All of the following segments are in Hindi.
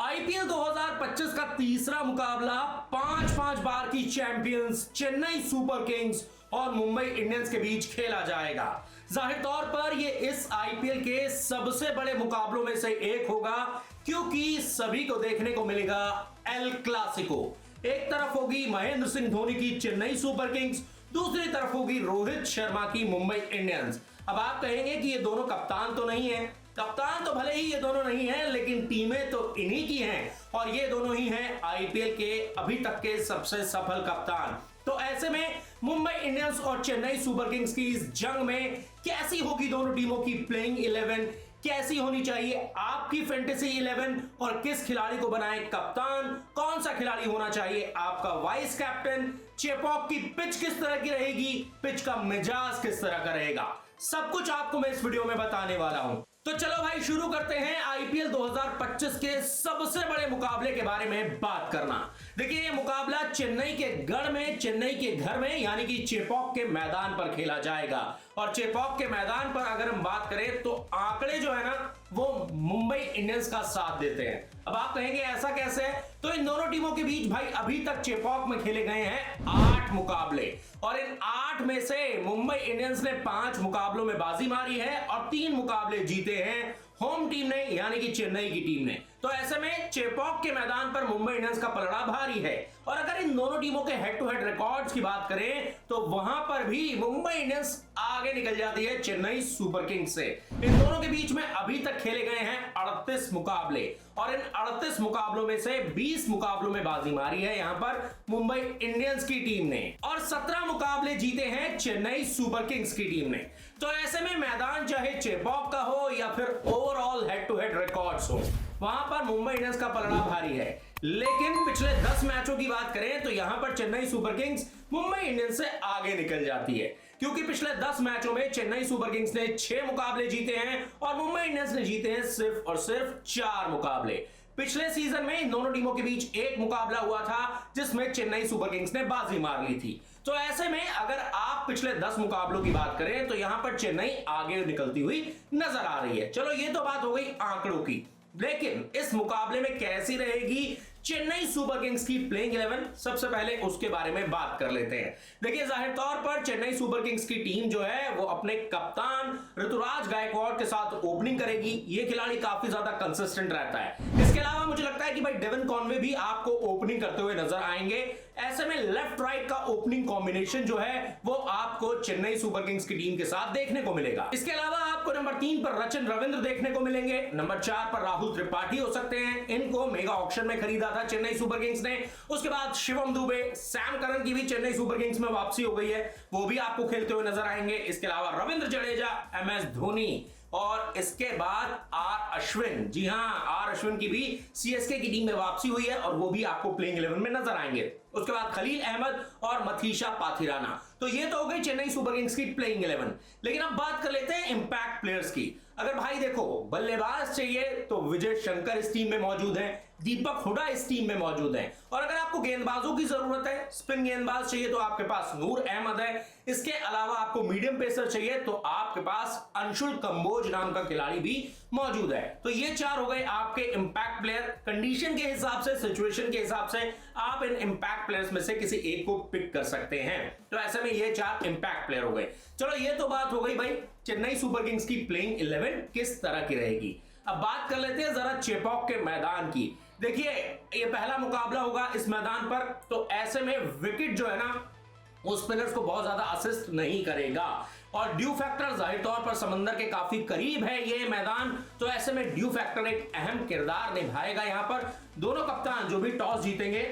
आईपीएल 2025 का तीसरा मुकाबला 5-5 बार की चैंपियंस चेन्नई सुपर किंग्स और मुंबई इंडियंस के बीच खेला जाएगा। जाहिर तौर पर यह इस आईपीएल के सबसे बड़े मुकाबलों में से एक होगा, क्योंकि सभी को देखने को मिलेगा एल क्लासिको। एक तरफ होगी महेंद्र सिंह धोनी की चेन्नई सुपर किंग्स, दूसरी तरफ होगी रोहित शर्मा की मुंबई इंडियंस। अब आप कहेंगे कि ये दोनों कप्तान तो नहीं है। कप्तान तो भले ही ये दोनों नहीं है, लेकिन टीमें तो इन्हीं की हैं और ये दोनों ही हैं आईपीएल के अभी तक के सबसे सफल कप्तान। तो ऐसे में मुंबई इंडियंस और चेन्नई सुपर किंग्स की इस जंग में कैसी होगी दोनों टीमों की प्लेइंग 11, कैसी होनी चाहिए आपकी फैंटेसी 11 और किस खिलाड़ी को बनाए कप्तान, कौन सा खिलाड़ी होना चाहिए आपका वाइस कैप्टन, चेपॉक की पिच किस तरह की रहेगी, पिच का मिजाज किस तरह का रहेगा, सब कुछ आपको मैं इस वीडियो में बताने वाला हूं। तो चलो भाई शुरू करते हैं आईपीएल 2025 के सबसे बड़े मुकाबले के बारे में बात करना। देखिए ये मुकाबला चेन्नई के गढ़ में, चेन्नई के घर में यानी कि चेपॉक के मैदान पर खेला जाएगा। और चेपॉक के मैदान पर अगर हम बात करें तो आंकड़े जो है ना वो मुंबई इंडियंस का साथ देते हैं। अब आप कहेंगे ऐसा कैसे है, तो इन दोनों टीमों के बीच भाई अभी तक चेपॉक में खेले गए हैं 8 मुकाबले और इन 8 में से मुंबई इंडियंस ने 5 मुकाबलों में बाजी मारी है और 3 मुकाबले जीते हैं होम टीम ने यानी कि चेन्नई की टीम ने। तो ऐसे में चेपॉक के मैदान पर मुंबई इंडियंस का पलड़ा भारी है। और अगर इन दोनों टीमों के हेड टू हेड रिकॉर्ड्स की बात करें तो वहां पर भी मुंबई इंडियंस आगे निकल जाती है चेन्नई सुपर किंग्स से। इन दोनों के बीच में अभी तक खेले गए हैं 38 मुकाबले और इन 38 मुकाबलों में से 20 मुकाबलों में बाजी मारी है यहां पर मुंबई इंडियंस की टीम ने और 17 मुकाबले जीते हैं चेन्नई सुपर किंग्स की टीम ने। तो ऐसे में मैदान चाहे चेपॉक का हो या फिर overall head to head records हो, वहां पर मुंबई इंडियंस का पलड़ा भारी है। लेकिन पिछले 10 मैचों की बात करें तो यहां पर Chennai super Kings Mumbai Indians से आगे निकल जाती है, क्योंकि पिछले 10 मैचों में चेन्नई सुपर किंग्स ने 6 मुकाबले जीते हैं और मुंबई इंडियंस ने जीते हैं सिर्फ और सिर्फ 4 मुकाबले। पिछले सीजन में इन दोनों टीमों के बीच एक मुकाबला हुआ था जिसमें चेन्नई सुपर किंग्स ने बाजी मार ली थी। तो ऐसे में अगर आप पिछले 10 मुकाबलों की बात करें तो यहां पर चेन्नई आगे निकलती हुई नजर आ रही है। चलो ये तो बात हो गई आंकड़ों की, लेकिन इस मुकाबले में कैसी रहेगी चेन्नई सुपर किंग्स की प्लेइंग 11, सबसे पहले उसके बारे में बात कर लेते हैं। देखिए जाहिर तौर पर चेन्नई सुपर किंग्स की टीम जो है वो अपने कप्तान ऋतुराज गायकवाड़ के साथ ओपनिंग करेगी। ये खिलाड़ी काफी ज्यादा कंसिस्टेंट रहता है। इसके अलावा मुझे लगता है कि भाई डेविन कॉनवे भी आपको ओपनिंग करते हुए नजर आएंगे। ऐसे में लेफ्ट राइट का ओपनिंग कॉम्बिनेशन जो है वो आपको चेन्नई सुपर किंग्स की टीम के साथ देखने को मिलेगा। इसके अलावा आपको नंबर 3 पर रचिन रविंद्र देखने को मिलेंगे, नंबर 4 पर राहुल त्रिपाठी हो सकते हैं, इनको मेगा ऑक्शन में खरीदा था चेन्नई सुपर किंग्स ने। उसके बाद शिवम दुबे, सैम करन की भी चेन्नई सुपर किंग्स में वापसी हो गई है, वो भी आपको खेलते हुए नजर आएंगे। इसके अलावा रविंद्र जडेजा, एमएस धोनी और इसके बाद आर अश्विन, जी हां आर अश्विन की भी सीएसके की टीम में वापसी हुई है और वो भी आपको प्लेइंग 11 में नजर आएंगे। उसके बाद खलील अहमद और मथीशा पाथिराना। तो ये तो हो गई चेन्नई सुपर किंग्स की प्लेइंग 11। लेकिन अब बात कर लेते हैं इंपैक्ट प्लेयर्स की। अगर भाई देखो बल्लेबाज चाहिए तो विजय शंकर इस टीम में मौजूद है, दीपक हुडा इस टीम में मौजूद है। और अगर आपको गेंदबाजों की जरूरत है, स्पिन गेंदबाज चाहिए तो आपके पास नूर अहमद है। इसके अलावा आपको मीडियम पेसर चाहिए तो आपके पास अंशुल कंबोज नाम का खिलाड़ी भी मौजूद है। तो ये 4 हो गए आपके इंपैक्ट प्लेयर। कंडीशन के हिसाब से, सिचुएशन के हिसाब से आप इन इंपैक्ट प्लेयर्स में से किसी एक को पिक कर सकते हैं। तो ऐसे में ये 4 इंपैक्ट प्लेयर हो गए। चलो ये तो बात हो गई भाई चेन्नई सुपर किंग्स की प्लेइंग 11 किस तरह की रहेगी। अब बात कर लेते हैं जरा चेपॉक के मैदान की। देखिए ये पहला मुकाबला होगा इस मैदान पर, तो ऐसे में विकेट जो है ना वो स्पिनर्स को बहुत ज्यादा असिस्ट नहीं करेगा और ड्यू फैक्टर जाहिर तौर पर समंदर के काफी करीब है ये मैदान। तो ऐसे में ड्यू फैक्टर एक अहम किरदार निभाएगा। यहां पर दोनों कप्तान जो भी टॉस जीतेंगे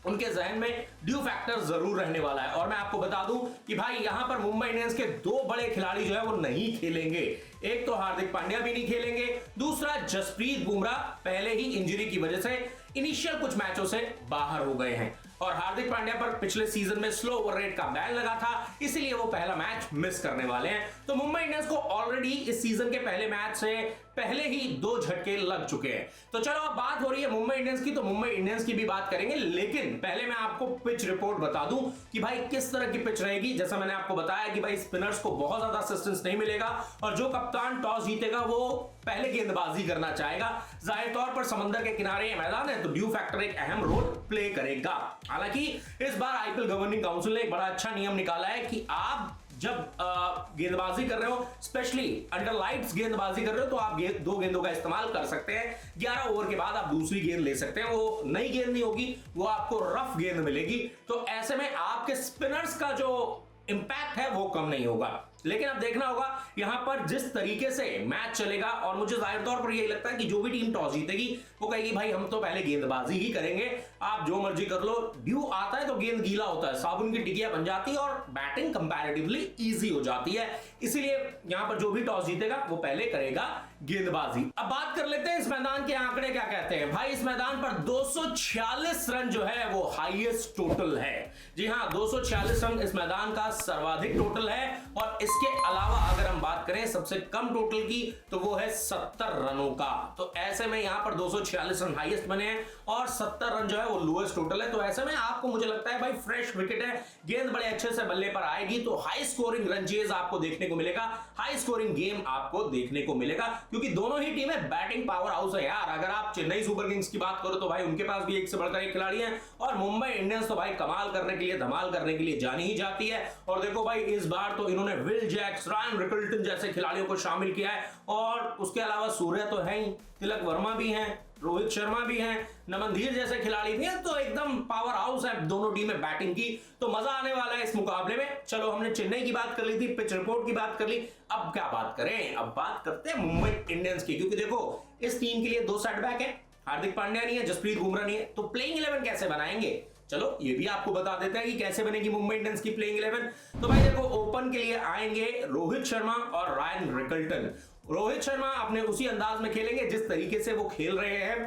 उनके जहन में ड्यू फैक्टर जरूर रहने वाला है। और मैं आपको बता दूं कि भाई यहां पर मुंबई इंडियंस के 2 बड़े खिलाड़ी जो है वो नहीं खेलेंगे। एक तो हार्दिक पांड्या भी नहीं खेलेंगे, दूसरा जसप्रीत बुमराह पहले ही इंजरी की वजह से इनिशियल कुछ मैचों से बाहर हो गए हैं और हार्दिक पांड्या पर पिछले सीजन में स्लो ओवर रेट का बैन लगा था, इसीलिए वो पहला मैच मिस करने वाले हैं। तो मुंबई इंडियंस को ऑलरेडी इस सीजन के पहले मैच से पहले ही 2 झटके लग चुके हैं। तो चलो अब बात हो रही है मुंबई इंडियंस की, तो मुंबई इंडियंस की भी बात करेंगे, लेकिन पहले मैं आपको पिच रिपोर्ट बता दूं कि भाई किस तरह की पिच रहेगी। जैसा मैंने आपको बताया कि भाई स्पिनर्स को बहुत ज्यादा असिस्टेंस नहीं मिलेगा और जो कप्तान टॉस जीतेगा वो पहले गेंदबाजी करना चाहेगा। जाहिर तौर पर समंदर के किनारे ये मैदान है, तो ड्यू फैक्टर एक अहम रोल प्ले करेगा। हालांकि इस बार आईपीएल गवर्निंग काउंसिल ने एक बड़ा अच्छा नियम निकाला है कि आप जब गेंदबाजी कर रहे हो, स्पेशली अंडर लाइट्स गेंदबाजी कर रहे हो, तो आप 2 गेंदों का इस्तेमाल कर सकते हैं। 11 ओवर के बाद आप दूसरी गेंद ले सकते हैं। वो नई गेंद नहीं होगी, वो आपको रफ गेंद मिलेगी। तो ऐसे में आपके स्पिनर्स का जो इंपैक्ट है वो कम नहीं होगा। लेकिन अब देखना होगा यहां पर जिस तरीके से मैच चलेगा, और मुझे जाहिर तौर पर यही लगता है कि जो भी टीम टॉस जीतेगी वो कहेगी भाई हम तो पहले गेंदबाजी ही करेंगे, आप जो मर्जी कर लो। ड्यू आता है तो गेंद गीला होता है, साबुन की टिकिया बन जाती है और बैटिंग कंपैरेटिवली इजी हो जाती है। इसीलिए यहां पर जो भी टॉस जीतेगा वो पहले करेगा गेंदबाजी। अब बात कर लेते हैं इस मैदान के आंकड़े क्या कहते हैं। भाई इस मैदान पर 246 रन जो है वो हाईएस्ट टोटल है। जी हां, 246 रन इस मैदान का सर्वाधिक टोटल है। और इसके अलावा अगर हम बात करें सबसे कम टोटल की, तो वो है 70 रनों का। तो ऐसे में यहां पर 246 रन हाईएस्ट बने हैं और 70 रन जो है वो लोएस्ट टोटल है। तो ऐसे में आपको मुझे लगता है भाई फ्रेश विकेट है, गेंद बड़े अच्छे से बल्ले पर आएगी, तो हाई स्कोरिंग रन चेज आपको देखने को मिलेगा, हाई स्कोरिंग गेम आपको देखने को मिलेगा। क्योंकि दोनों ही टीमें बैटिंग पावर हाउस है यार। अगर आप चेन्नई सुपर किंग्स की बात करो तो भाई उनके पास भी एक से बढ़कर एक खिलाड़ी है, और मुंबई इंडियंस तो भाई कमाल करने के लिए, धमाल करने के लिए जानी ही जाती है। और देखो भाई इस बार तो इन्होंने विल जैक्स, रायन रिकल्टन जैसे खिलाड़ियों को शामिल किया है, और उसके अलावा सूर्य तो है ही, तिलक वर्मा भी हैं, रोहित शर्मा भी हैं, नमनधीर जैसे खिलाड़ी भी हैं। तो एकदम पावर हाउस है दोनों टीमें बैटिंग की। तो मजा आने वाला है इस मुकाबले में। चलो हमने चेन्नई की बात कर ली थी, पिच रिपोर्ट की बात कर ली, अब क्या बात करें, अब बात करते हैं मुंबई इंडियंस की। क्योंकि देखो इस टीम के लिए 2 सेटबैक है, हार्दिक पांड्या नहीं है, जसप्रीत बुमराह नहीं है, तो प्लेइंग 11 कैसे बनाएंगे। चलो ये भी आपको बता देते हैं कि कैसे बनेगी मुंबई इंडियंस की प्लेइंग 11। तो भाई देखो ओपन के लिए आएंगे रोहित शर्मा और रायन रिकल्टन। रोहित शर्मा अपने उसी अंदाज में खेलेंगे जिस तरीके से वो खेल रहे हैं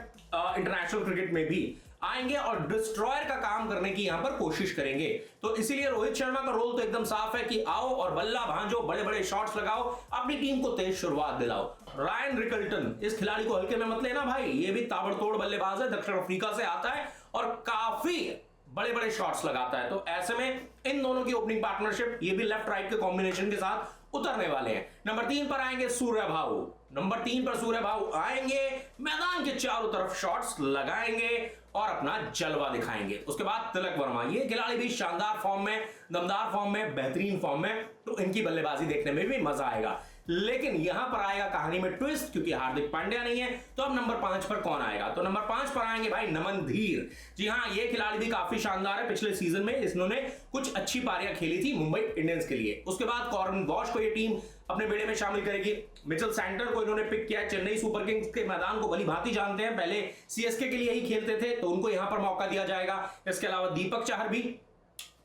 इंटरनेशनल क्रिकेट में भी आएंगे, और डिस्ट्रॉयर का काम करने की यहां पर कोशिश करेंगे। तो इसीलिए रोहित शर्मा का रोल तो एकदम साफ है कि आओ और बल्ला भांजो, बड़े बड़े शॉट्स लगाओ, अपनी टीम को तेज शुरुआत दिलाओ। रायन रिकल्टन, इस खिलाड़ी को हल्के में मत लेना भाई, ये भी ताबड़तोड़ बल्लेबाज है, दक्षिण अफ्रीका से आता है और काफी बड़े बड़े शॉट्स लगाता है। तो ऐसे में इन दोनों की ओपनिंग पार्टनरशिप, ये भी लेफ्ट राइट के कॉम्बिनेशन के साथ उतरने वाले हैं। नंबर 3 पर आएंगे सूर्यभाऊ। नंबर 3 पर सूर्यभाऊ आएंगे, मैदान के चारों तरफ शॉट्स लगाएंगे और अपना जलवा दिखाएंगे। उसके बाद तिलक वर्मा, ये खिलाड़ी भी शानदार फॉर्म में, दमदार फॉर्म में, बेहतरीन फॉर्म में, तो इनकी बल्लेबाजी देखने में भी मजा आएगा। लेकिन यहां पर आएगा कहानी में ट्विस्ट, क्योंकि हार्दिक पांड्या नहीं है। तो अब नंबर 5 पर कौन आएगा, तो नंबर 5 पर आएंगे भाई नमनधीर। जी हां, ये खिलाड़ी भी काफी शानदार है, पिछले सीजन में इन्होंने कुछ अच्छी पारियां खेली थी मुंबई इंडियंस के लिए। उसके बाद कॉर्बिन बॉश को ये टीम अपने बेड़े में शामिल करेगी। मिचेल सैंटनर को इन्होंने पिक किया है, चेन्नई सुपर किंग्स के मैदान को भली भांति जानते हैं, पहले सीएसके के लिए ही खेलते थे, तो उनको यहां पर मौका दिया जाएगा। इसके अलावा दीपक चाहर भी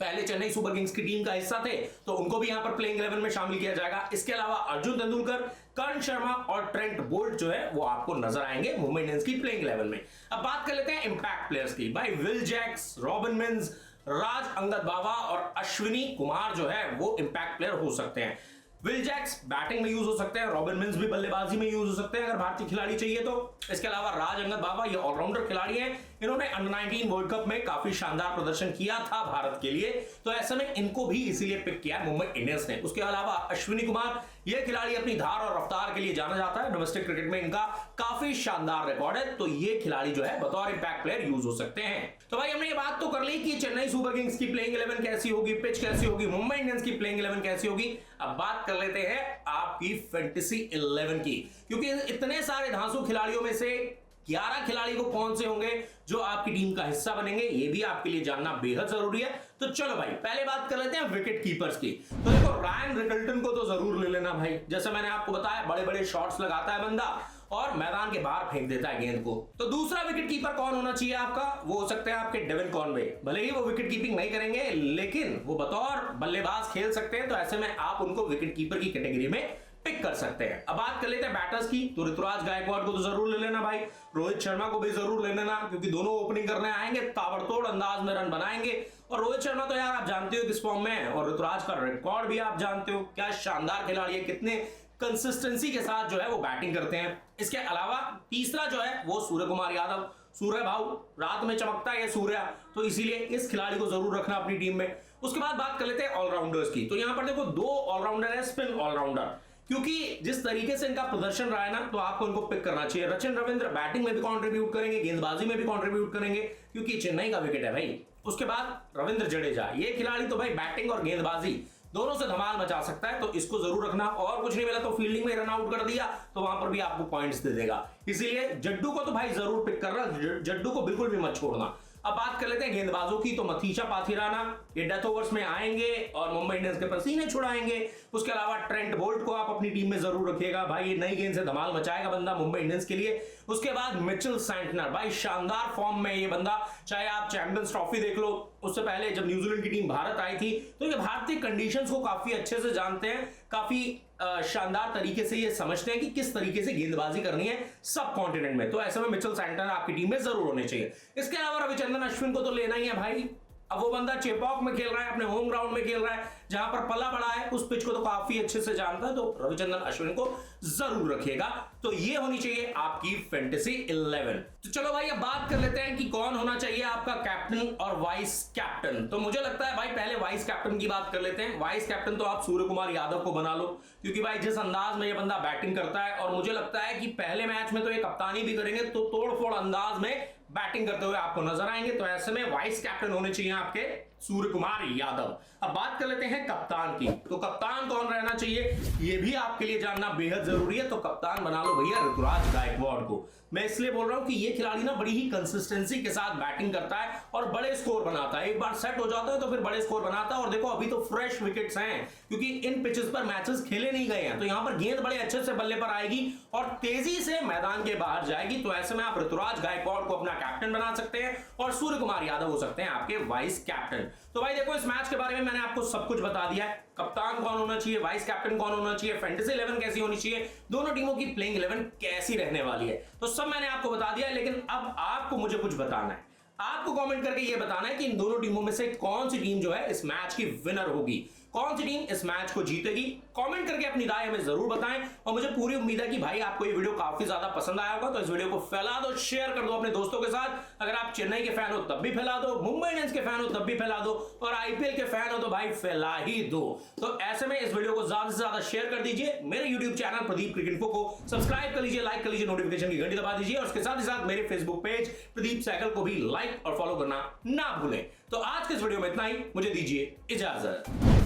पहले चेन्नई सुपर किंग्स की टीम का हिस्सा थे, तो उनको भी यहां पर प्लेइंग 11 में शामिल किया जाएगा। इसके अलावा अर्जुन तेंदुलकर, कर्ण शर्मा और ट्रेंट बोल्ट जो है वो आपको नजर आएंगे मुंबई इंडियंस की प्लेइंग 11 में। अब बात कर लेते हैं इंपैक्ट प्लेयर्स की। भाई विल जैक्स, रॉबिन मिन्स, राज अंगद बाबा और अश्विनी कुमार जो है वो इंपैक्ट प्लेयर हो सकते हैं। विल जैक्स बैटिंग में यूज हो सकते हैं, रॉबिन मिन्स भी बल्लेबाजी में यूज हो सकते हैं अगर भारतीय खिलाड़ी चाहिए तो। इसके अलावा राज अंगद बाबा ये ऑलराउंडर खिलाड़ी हैं, इन्होंने अंडर 19 वर्ल्ड कप में काफी शानदार प्रदर्शन किया था भारत के लिए, तो ऐसे में इनको भी इसीलिए पिक किया मुंबई इंडियंस ने। उसके अलावा अश्विनी कुमार, ये खिलाड़ी अपनी धार और रफ्तार के लिए जाना जाता है, डोमेस्टिक क्रिकेट में इनका काफी शानदार रिकॉर्ड है, तो ये खिलाड़ी जो है बतौर इंपैक्ट प्लेयर यूज हो सकते हैं। तो भाई हमने ये बात तो कर ली कि चेन्नई सुपर किंग्स की प्लेइंग 11 कैसी होगी, पिच कैसी होगी, मुंबई इंडियंस की प्लेइंग 11 कैसी होगी। अब बात कर लेते हैं आपकी फैंटेसी 11 की, क्योंकि इतने सारे धांसू खिलाड़ियों में से 11 खिलाड़ी को कौन से होंगे जो आपकी टीम का हिस्सा बनेंगे, ये भी आपके लिए जानना बेहद जरूरी है। तो चलो भाई पहले बात कर लेते हैं विकेट कीपर्स की। तो देखो रायन रिकल्टन को तो जरूर ले लेना भाई, जैसे मैंने आपको बताया बड़े बड़े शॉट्स लगाता है बंदा और मैदान के बाहर फेंक देता है गेंद को। तो दूसरा विकेट कीपर कौन होना चाहिए आपका, वो हो सकते हैं आपके डेविन कॉनवे। भले ही वो विकेट कीपिंग नहीं करेंगे लेकिन वो बतौर बल्लेबाज खेल सकते हैं, तो ऐसे में आप उनको विकेट कीपर की कैटेगरी में पिक कर सकते हैं। अब बात कर लेते हैं बैटर्स की, तो ऋतुराज गायकवाड़ को तो जरूर ले लेना भाई, रोहित शर्मा को भी जरूर ले लेना, क्योंकि दोनों ओपनिंग करने आएंगे, ताबड़तोड़ अंदाज में रन बनाएंगे। और रोहित शर्मा तो यार आप जानते हो किस फॉर्म में है, और ऋतुराज का रिकॉर्ड भी आप जानते हो, क्या शानदार खिलाड़ी है, कितने कंसिस्टेंसी के साथ जो है वो बैटिंग करते हैं। इसके अलावा तीसरा जो है वो सूर्य कुमार यादव। सूर्य भाव रात में चमकता है सूर्य, तो इसीलिए इस खिलाड़ी को जरूर रखना अपनी टीम में। उसके बाद बात कर लेते हैं ऑलराउंडर्स की। तो यहां पर देखो 2 ऑलराउंडर है, स्पिन ऑलराउंडर, क्योंकि जिस तरीके से इनका प्रदर्शन रहा है ना, तो आपको इनको पिक करना चाहिए। रचिन रविंद्र बैटिंग में भी कंट्रीब्यूट करेंगे, गेंदबाजी में भी कंट्रीब्यूट करेंगे, क्योंकि चेन्नई का विकेट है भाई। उसके बाद रविंद्र जडेजा, ये खिलाड़ी तो भाई बैटिंग और गेंदबाजी दोनों से धमाल मचा सकता है, तो इसको जरूर रखना। और कुछ नहीं मिला तो फील्डिंग में रन आउट कर दिया तो वहां पर भी आपको पॉइंट्स दे देगा, इसीलिए जड्डू को तो भाई जरूर पिक करना, जड्डू को बिल्कुल भी मत छोड़ना। अब बात कर लेते हैं गेंदबाजों की। तो मथीशा पाथिराना ये डेथ ओवर्स में आएंगे और मुंबई इंडियंस के पसीने छुड़ाएंगे। उसके अलावा ट्रेंट बोल्ट को आप अपनी टीम में जरूर रखिएगा भाई, ये नई गेंद से धमाल मचाएगा बंदा मुंबई इंडियंस के लिए। उसके बाद मिचेल सैंटनर, भाई शानदार फॉर्म में ये बंदा, चाहे आप चैंपियंस ट्रॉफी देख लो, उससे पहले जब न्यूजीलैंड की टीम भारत आई थी तो ये भारतीय कंडीशंस को काफी अच्छे से जानते हैं, काफी शानदार तरीके से ये समझते हैं कि किस तरीके से गेंदबाजी करनी है सब कॉन्टिनेंट में। तो ऐसे में मिचेल सैंटनर आपकी टीम में जरूर होने चाहिए। इसके अलावा रविचंद्रन अश्विन को तो लेना ही है भाई। अब वो बंदा चेपॉक में खेल रहा है, अपने होम ग्राउंड में खेल रहा है, जहां पर पला बड़ा है, उस पिच को तो काफी अच्छे से जानता है, तो रविचंद्रन अश्विन को जरूर रखिएगा। तो ये होनी चाहिए आपकी फैंटेसी 11। तो चलो भाई अब बात कर लेते हैं कि कौन होना चाहिए आपका कैप्टन और वाइस कैप्टन। तो मुझे लगता है भाई पहले वाइस कैप्टन की बात कर लेते हैं। वाइस कैप्टन तो आप सूर्य कुमार यादव को बना लो, क्योंकि भाई जिस अंदाज में ये बंदा बैटिंग करता है, और मुझे लगता है कि पहले मैच में तो ये कप्तानी भी करेंगे, तो तोड़फोड़ अंदाज में बैटिंग करते हुए आपको नजर आएंगे। तो ऐसे में वाइस कैप्टन होने चाहिए आपके सूर्य कुमार यादव। अब बात कर लेते हैं कप्तान की। तो कप्तान कौन रहना चाहिए ये भी आपके लिए जानना बेहद जरूरी है। तो कप्तान बना लो भैया ऋतुराज गायकवाड़ को। मैं इसलिए बोल रहा हूं कि ये खिलाड़ी ना बड़ी ही कंसिस्टेंसी के साथ बैटिंग करता है और बड़े स्कोर बनाता है। एक बार सेट हो जाता है तो फिर बड़े स्कोर बनाता है। और देखो अभी तो फ्रेश विकेट्स हैं, क्योंकि इन पिचेस पर मैचेस खेले नहीं गए हैं, तो यहां पर गेंद बड़े अच्छे से बल्ले पर आएगी और तेजी से मैदान के बाहर जाएगी। तो ऐसे में आप ऋतुराज गायकवाड़ को अपना कैप्टन बना सकते हैं और सूर्य कुमार यादव हो सकते हैं आपके वाइस कैप्टन। तो भाई देखो इस मैच के बारे में मैंने आपको सब कुछ बता दिया है। कप्तान कौन होना चाहिए, वाइस कैप्टन कौन होना चाहिए, फैंटेसी 11 कैसी होनी चाहिए, दोनों टीमों की प्लेइंग 11 कैसी रहने वाली है, तो सब मैंने आपको बता दिया है। लेकिन अब आपको मुझे कुछ बताना है। आपको कमेंट करके यह बताना है कि इन दोनों टीमों में से कौन सी टीम जो है इस मैच की विनर होगी, कौन सी टीम इस मैच को जीतेगी। कमेंट करके अपनी राय हमें जरूर बताएं। और मुझे पूरी उम्मीद है कि भाई आपको ये वीडियो काफी ज्यादा पसंद आया होगा। तो इस वीडियो को फैला दो, शेयर कर दो अपने दोस्तों के साथ। अगर आप चेन्नई के फैन हो तब भी फैला दो, मुंबई इंडियंस के फैन हो तब भी फैला दो, और आईपीएल के फैन हो तो भाई फैला ही दो। तो ऐसे में इस वीडियो को ज्यादा से ज्यादा शेयर कर दीजिए। मेरे YouTube channel Pradeep cricket info को सब्सक्राइब कर लीजिए, लाइक कर लीजिए, नोटिफिकेशन की घंटी दबा दीजिए, और उसके साथ ही साथ मेरे फेसबुक पेज प्रदीप सहगल को भी लाइक और फॉलो करना ना भूलें। तो आज के इस वीडियो में इतना ही, मुझे दीजिए इजाजत।